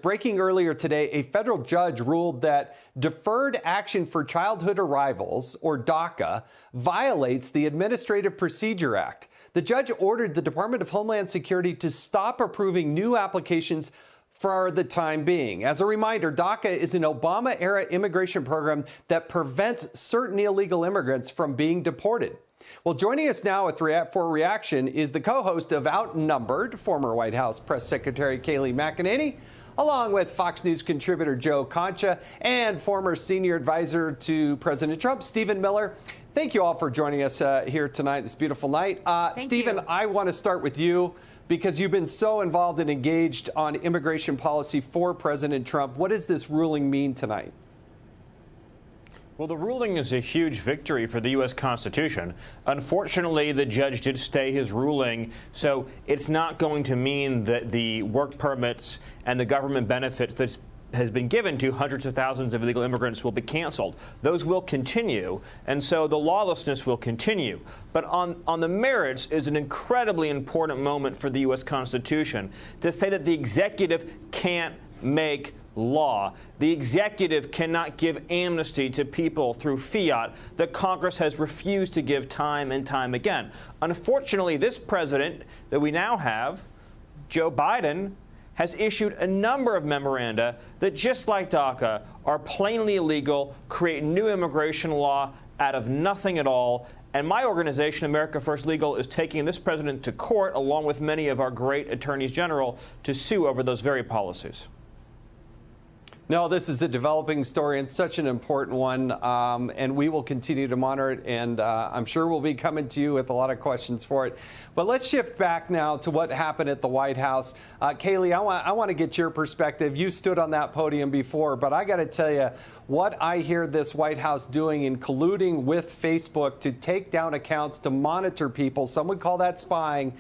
breaking earlier today, a federal judge ruled that Deferred Action for Childhood Arrivals, or DACA, violates the Administrative Procedure Act. The judge ordered the Department of Homeland Security to stop approving new applications for the time being. As a reminder, DACA is an Obama-era immigration program that prevents certain illegal immigrants from being deported. Well, joining us now for reaction is the co-host of Outnumbered, former White House Press Secretary Kayleigh McEnany, along with Fox News contributor Joe Concha and former senior advisor to President Trump, Stephen Miller. Thank you all for joining us here tonight, this beautiful night. Stephen, I want to start with you because you've been so involved and engaged on immigration policy for President Trump. What does this ruling mean tonight? Well, the ruling is a huge victory for the U.S. Constitution. Unfortunately, the judge did stay his ruling, so it's not going to mean that the work permits and the government benefits that has been given to hundreds of thousands of illegal immigrants will be canceled. Those will continue, and so the lawlessness will continue. But on the merits is an incredibly important moment for the U.S. Constitution to say that the executive can't make law. The executive cannot give amnesty to people through fiat that Congress has refused to give time and time again. Unfortunately, this president that we now have, Joe Biden, has issued a number of memoranda that, just like DACA, are plainly illegal, create new immigration law out of nothing at all. And my organization, America First Legal, is taking this president to court, along with many of our great attorneys general, to sue over those very policies. No, this is a developing story and such an important one, and we will continue to monitor it, and I'm sure we'll be coming to you with a lot of questions for it. But let's shift back now to what happened at the White House. Kayleigh, I want to get your perspective. You stood on that podium before, but I got to tell you, what I hear this White House doing in colluding with Facebook to take down accounts, to monitor people, some would call that spying.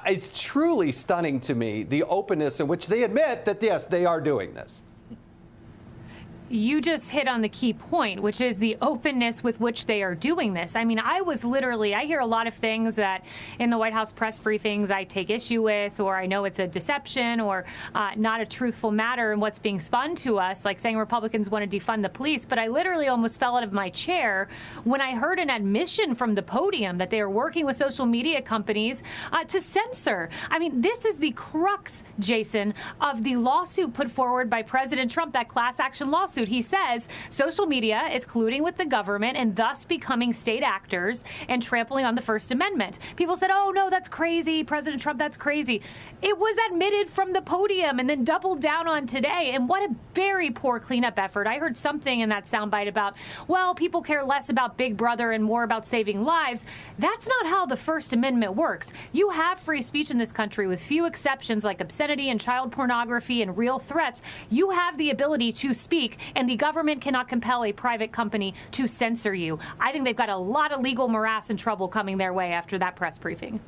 It's truly stunning to me, the openness in which they admit that, yes, they are doing this. You just hit on the key point, which is the openness with which they are doing this. I mean, I hear a lot of things that in the White House press briefings I take issue with, or I know it's a deception or not a truthful matter in what's being spun to us, like saying Republicans want to defund the police. But I literally almost fell out of my chair when I heard an admission from the podium that they are working with social media companies to censor. I mean, this is the crux, Jason, of the lawsuit put forward by President Trump, that class action lawsuit. He says social media is colluding with the government and thus becoming state actors and trampling on the First Amendment. People said, oh, no, that's crazy. President Trump, that's crazy. It was admitted from the podium and then doubled down on today. And what a very poor cleanup effort. I heard something in that soundbite about, well, people care less about Big Brother and more about saving lives. That's not how the First Amendment works. You have free speech in this country with few exceptions like obscenity and child pornography and real threats. You have the ability to speak, and the government cannot compel a private company to censor you. I think they've got a lot of legal morass and trouble coming their way after that press briefing.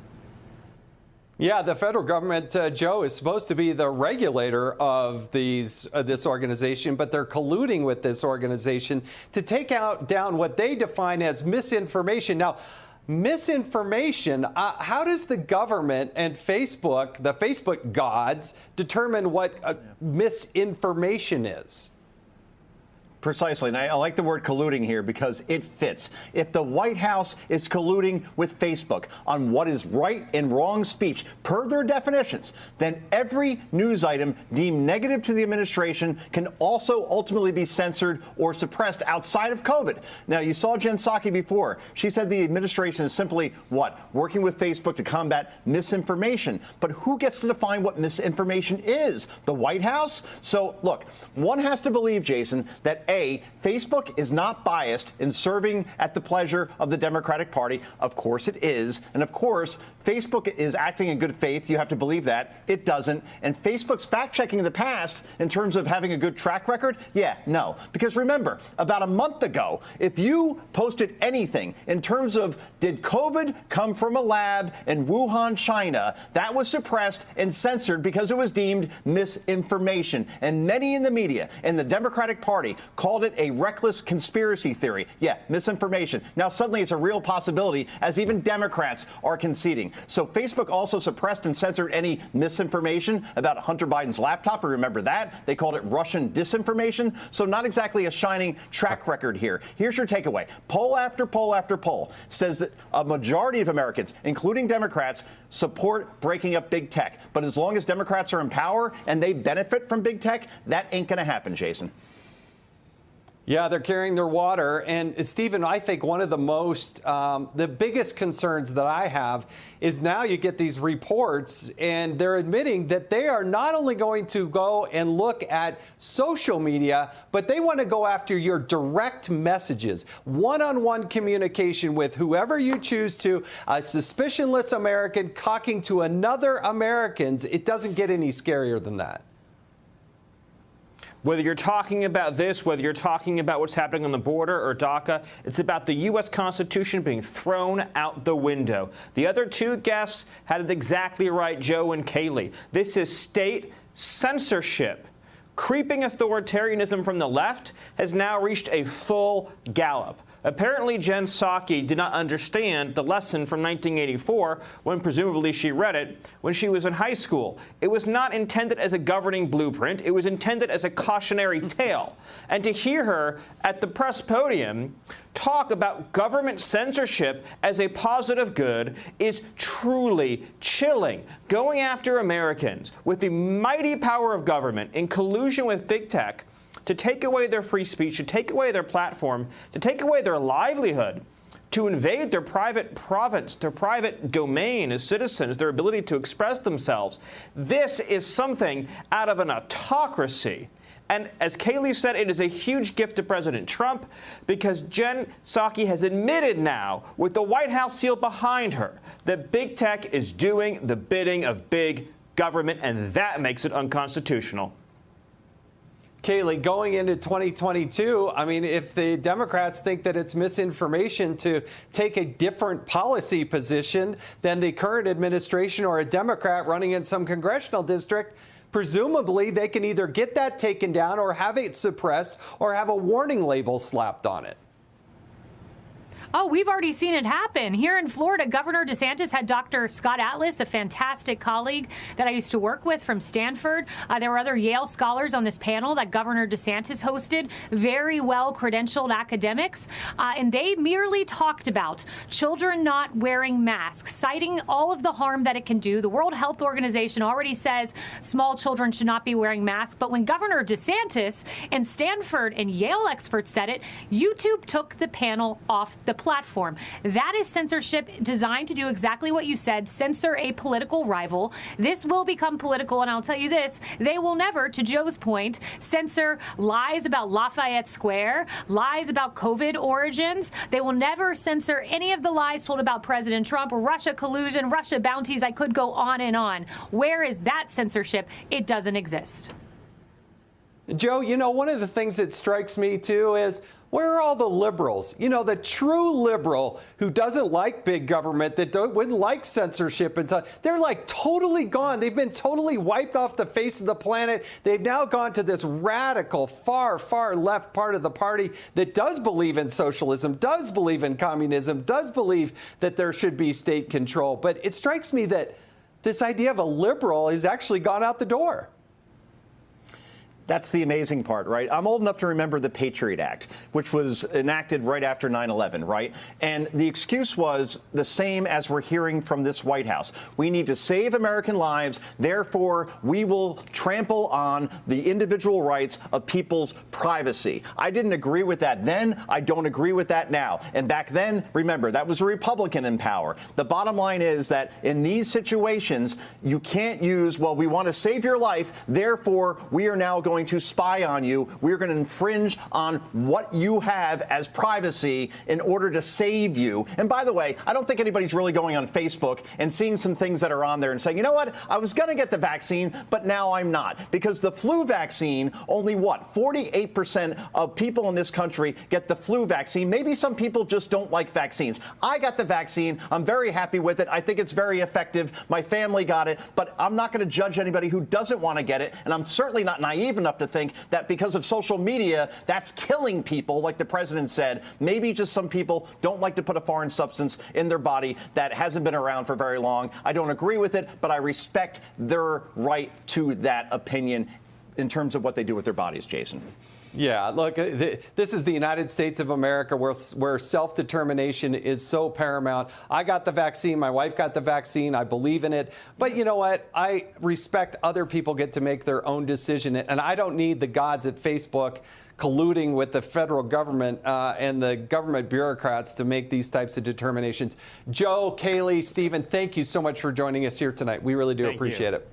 Yeah, the federal government, Joe, is supposed to be the regulator of this organization, but they're colluding with this organization to take down what they define as misinformation. Now, misinformation, how does the government and Facebook, the Facebook gods, determine what misinformation is? Precisely, and I like the word colluding here because it fits. If the White House is colluding with Facebook on what is right and wrong speech per their definitions, then every news item deemed negative to the administration can also ultimately be censored or suppressed outside of COVID. Now, you saw Jen Psaki before. She said the administration is simply, working with Facebook to combat misinformation. But who gets to define what misinformation is? The White House? So, look, one has to believe, Jason, that Facebook is not biased in serving at the pleasure of the Democratic Party. Of course it is. And of course, Facebook is acting in good faith. You have to believe that. It doesn't. And Facebook's fact-checking in the past in terms of having a good track record? Yeah, no. Because remember, about a month ago, if you posted anything in terms of did COVID come from a lab in Wuhan, China, that was suppressed and censored because it was deemed misinformation. And many in the media and the Democratic Party called it a reckless conspiracy theory. Yeah, misinformation. Now suddenly it's a real possibility, as even Democrats are conceding. So Facebook also suppressed and censored any misinformation about Hunter Biden's laptop. Remember that? They called it Russian disinformation. So not exactly a shining track record here. Here's your takeaway. Poll after poll after poll says that a majority of Americans, including Democrats, support breaking up big tech. But as long as Democrats are in power and they benefit from big tech, that ain't going to happen, Jason. Yeah, they're carrying their water. And Stephen, I think one of the biggest concerns that I have is now you get these reports and they're admitting that they are not only going to go and look at social media, but they want to go after your direct messages, one-on-one communication with whoever you choose to, a suspicionless American talking to another Americans. It doesn't get any scarier than that. Whether you're talking about this, whether you're talking about what's happening on the border or DACA, it's about the U.S. Constitution being thrown out the window. The other two guests had it exactly right, Joe and Kayleigh. This is state censorship. Creeping authoritarianism from the left has now reached a full gallop. Apparently, Jen Psaki did not understand the lesson from 1984 when presumably she read it when she was in high school. It was not intended as a governing blueprint. It was intended as a cautionary tale. And to hear her at the press podium talk about government censorship as a positive good is truly chilling. Going after Americans with the mighty power of government in collusion with big tech to take away their free speech, to take away their platform, to take away their livelihood, to invade their private province, their private domain as citizens, their ability to express themselves. This is something out of an autocracy. And as Kayleigh said, it is a huge gift to President Trump because Jen Psaki has admitted now, with the White House seal behind her, that big tech is doing the bidding of big government, and that makes it unconstitutional. Kayleigh, going into 2022, I mean, if the Democrats think that it's misinformation to take a different policy position than the current administration or a Democrat running in some congressional district, presumably they can either get that taken down or have it suppressed or have a warning label slapped on it. Oh, we've already seen it happen. Here in Florida, Governor DeSantis had Dr. Scott Atlas, a fantastic colleague that I used to work with from Stanford. There were other Yale scholars on this panel that Governor DeSantis hosted, very well credentialed academics, and they merely talked about children not wearing masks, citing all of the harm that it can do. The World Health Organization already says small children should not be wearing masks, but when Governor DeSantis and Stanford and Yale experts said it, YouTube took the panel off the platform. That is censorship designed to do exactly what you said, censor a political rival. This will become political, and I'll tell you this, they will never, to Joe's point, censor lies about Lafayette Square, lies about COVID origins. They will never censor any of the lies told about President Trump, Russia collusion, Russia bounties. I could go on and on. Where is that censorship? It doesn't exist. Joe, you know, one of the things that strikes me, too, is where are all the liberals? You know, the true liberal who doesn't like big government, that wouldn't like censorship and stuff. They're like totally gone. They've been totally wiped off the face of the planet. They've now gone to this radical, far, far left part of the party that does believe in socialism, does believe in communism, does believe that there should be state control. But it strikes me that this idea of a liberal has actually gone out the door. That's the amazing part, right? I'm old enough to remember the Patriot Act, which was enacted right after 9/11, right? And the excuse was the same as we're hearing from this White House. We need to save American lives. Therefore, we will trample on the individual rights of people's privacy. I didn't agree with that then. I don't agree with that now. And back then, remember, that was a Republican in power. The bottom line is that in these situations, you can't use, well, we want to save your life. Therefore, we are now going to spy on you. We're going to infringe on what you have as privacy in order to save you. And by the way, I don't think anybody's really going on Facebook and seeing some things that are on there and saying, you know what, I was going to get the vaccine, but now I'm not. Because the flu vaccine, only what, 48% of people in this country get the flu vaccine. Maybe some people just don't like vaccines. I got the vaccine. I'm very happy with it. I think it's very effective. My family got it, but I'm not going to judge anybody who doesn't want to get it. And I'm certainly not naive enough enough to think that because of social media, that's killing people, like the president said. Maybe just some people don't like to put a foreign substance in their body that hasn't been around for very long. I don't agree with it, but I respect their right to that opinion in terms of what they do with their bodies, Jason. Yeah, look, this is the United States of America where self-determination is so paramount. I got the vaccine. My wife got the vaccine. I believe in it. But you know what? I respect other people get to make their own decision. And I don't need the gods at Facebook colluding with the federal government and the government bureaucrats to make these types of determinations. Joe, Kayleigh, Stephen, thank you so much for joining us here tonight. We really do appreciate it.